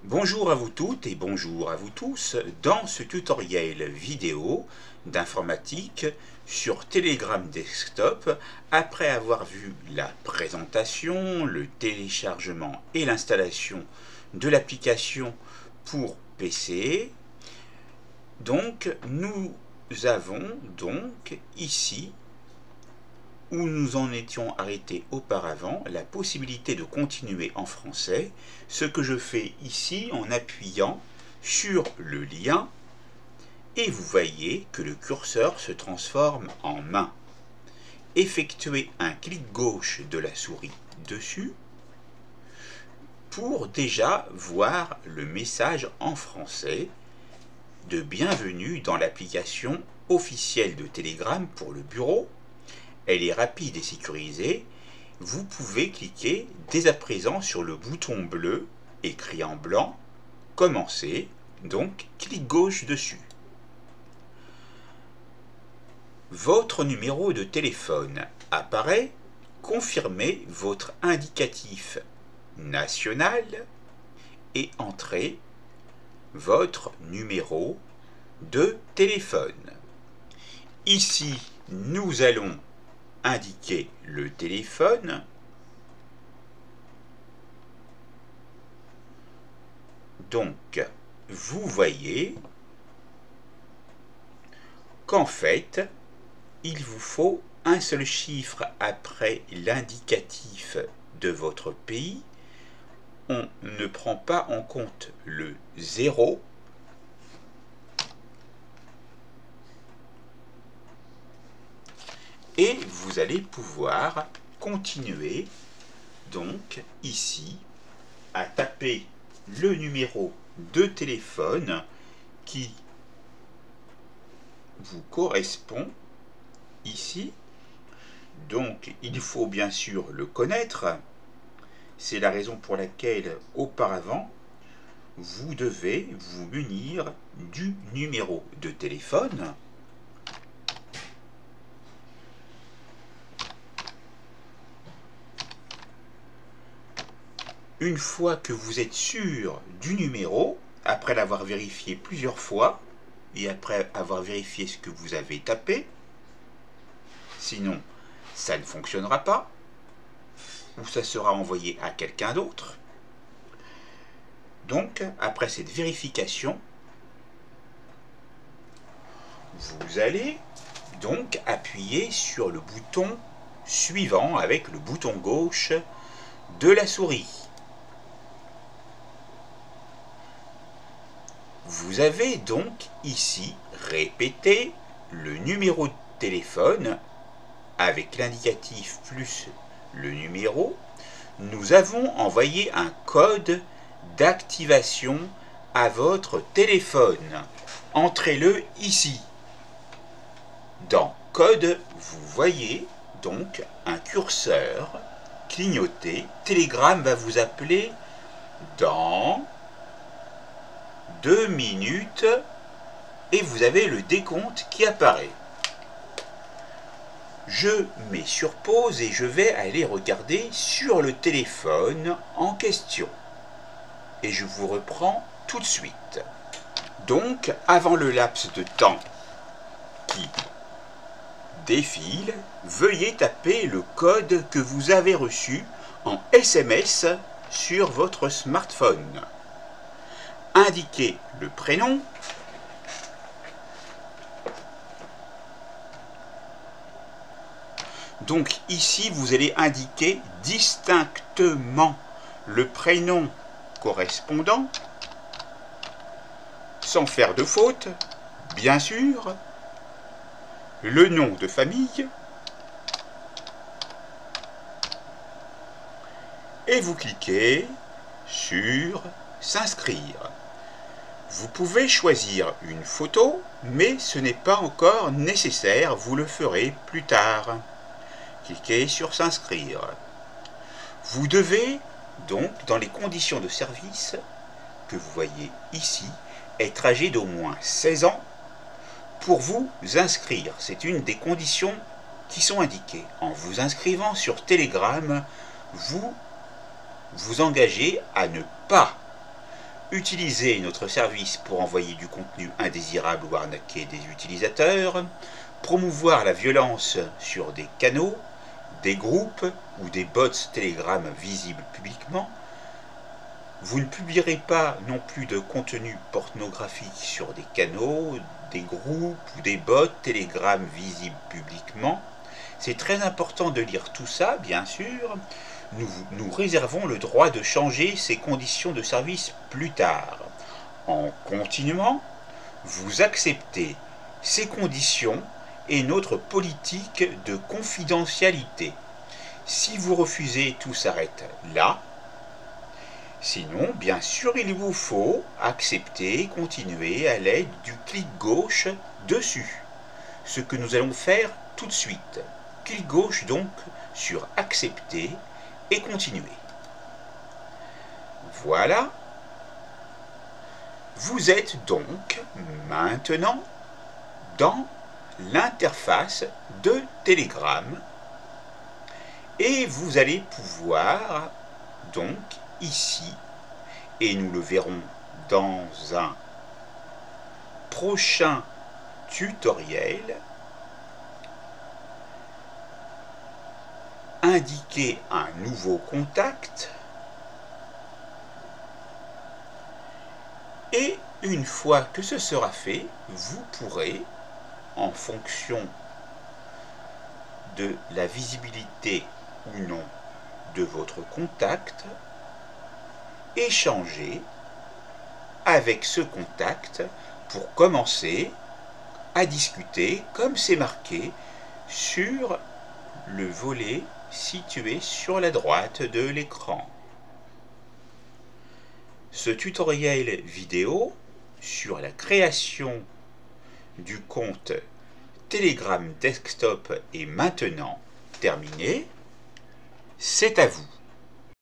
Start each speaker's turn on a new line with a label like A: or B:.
A: Bonjour à vous toutes et bonjour à vous tous dans ce tutoriel vidéo d'informatique sur Telegram Desktop. Après avoir vu la présentation, le téléchargement et l'installation de l'application pour PC, donc nous avons donc ici où nous en étions arrêtés auparavant, la possibilité de continuer en français, ce que je fais ici en appuyant sur le lien, et vous voyez que le curseur se transforme en main. Effectuez un clic gauche de la souris dessus pour déjà voir le message en français de bienvenue dans l'application officielle de Telegram pour le bureau. Elle est rapide et sécurisée. Vous pouvez cliquer dès à présent sur le bouton bleu écrit en blanc « Commencer », donc clic gauche dessus. Votre numéro de téléphone apparaît. Confirmez votre indicatif national et entrez votre numéro de téléphone. Ici, nous allons indiquer le téléphone. Donc, vous voyez qu'en fait, il vous faut un seul chiffre après l'indicatif de votre pays. On ne prend pas en compte le 0. Et vous allez pouvoir continuer donc ici à taper le numéro de téléphone qui vous correspond ici. Donc il faut bien sûr le connaître. C'est la raison pour laquelle auparavant vous devez vous munir du numéro de téléphone. Une fois que vous êtes sûr du numéro, après l'avoir vérifié plusieurs fois, et après avoir vérifié ce que vous avez tapé, sinon ça ne fonctionnera pas, ou ça sera envoyé à quelqu'un d'autre. Donc, après cette vérification, vous allez donc appuyer sur le bouton suivant avec le bouton gauche de la souris. Vous avez donc ici répété le numéro de téléphone avec l'indicatif plus le numéro. Nous avons envoyé un code d'activation à votre téléphone. Entrez-le ici. Dans code, vous voyez donc un curseur clignoter. Telegram va vous appeler dans 2 minutes et vous avez le décompte qui apparaît. Je mets sur pause et je vais aller regarder sur le téléphone en question. Et je vous reprends tout de suite. Donc, avant le laps de temps qui défile, veuillez taper le code que vous avez reçu en SMS sur votre smartphone. Indiquez le prénom, donc ici vous allez indiquer distinctement le prénom correspondant, sans faire de faute, bien sûr, le nom de famille, et vous cliquez sur s'inscrire. Vous pouvez choisir une photo, mais ce n'est pas encore nécessaire, vous le ferez plus tard. Cliquez sur s'inscrire. Vous devez donc, dans les conditions de service que vous voyez ici, être âgé d'au moins 16 ans pour vous inscrire. C'est une des conditions qui sont indiquées. En vous inscrivant sur Telegram, vous vous engagez à ne pas utiliser notre service pour envoyer du contenu indésirable ou arnaquer des utilisateurs, promouvoir la violence sur des canaux, des groupes ou des bots Telegram visibles publiquement. Vous ne publierez pas non plus de contenu pornographique sur des canaux, des groupes ou des bots Telegram visibles publiquement. C'est très important de lire tout ça, bien sûr. Nous réservons le droit de changer ces conditions de service plus tard. En continuant, vous acceptez ces conditions et notre politique de confidentialité. Si vous refusez, tout s'arrête là. Sinon, bien sûr, il vous faut accepter et continuer à l'aide du clic gauche dessus. Ce que nous allons faire tout de suite. Clic gauche donc sur accepter et continuer. Voilà. Vous êtes donc maintenant dans l'interface de Telegram et vous allez pouvoir donc ici, et nous le verrons dans un prochain tutoriel, indiquer un nouveau contact et une fois que ce sera fait, vous pourrez, en fonction de la visibilité ou non de votre contact, échanger avec ce contact pour commencer à discuter comme c'est marqué sur le volet situé sur la droite de l'écran. Ce tutoriel vidéo sur la création du compte Telegram Desktop est maintenant terminé. C'est à vous.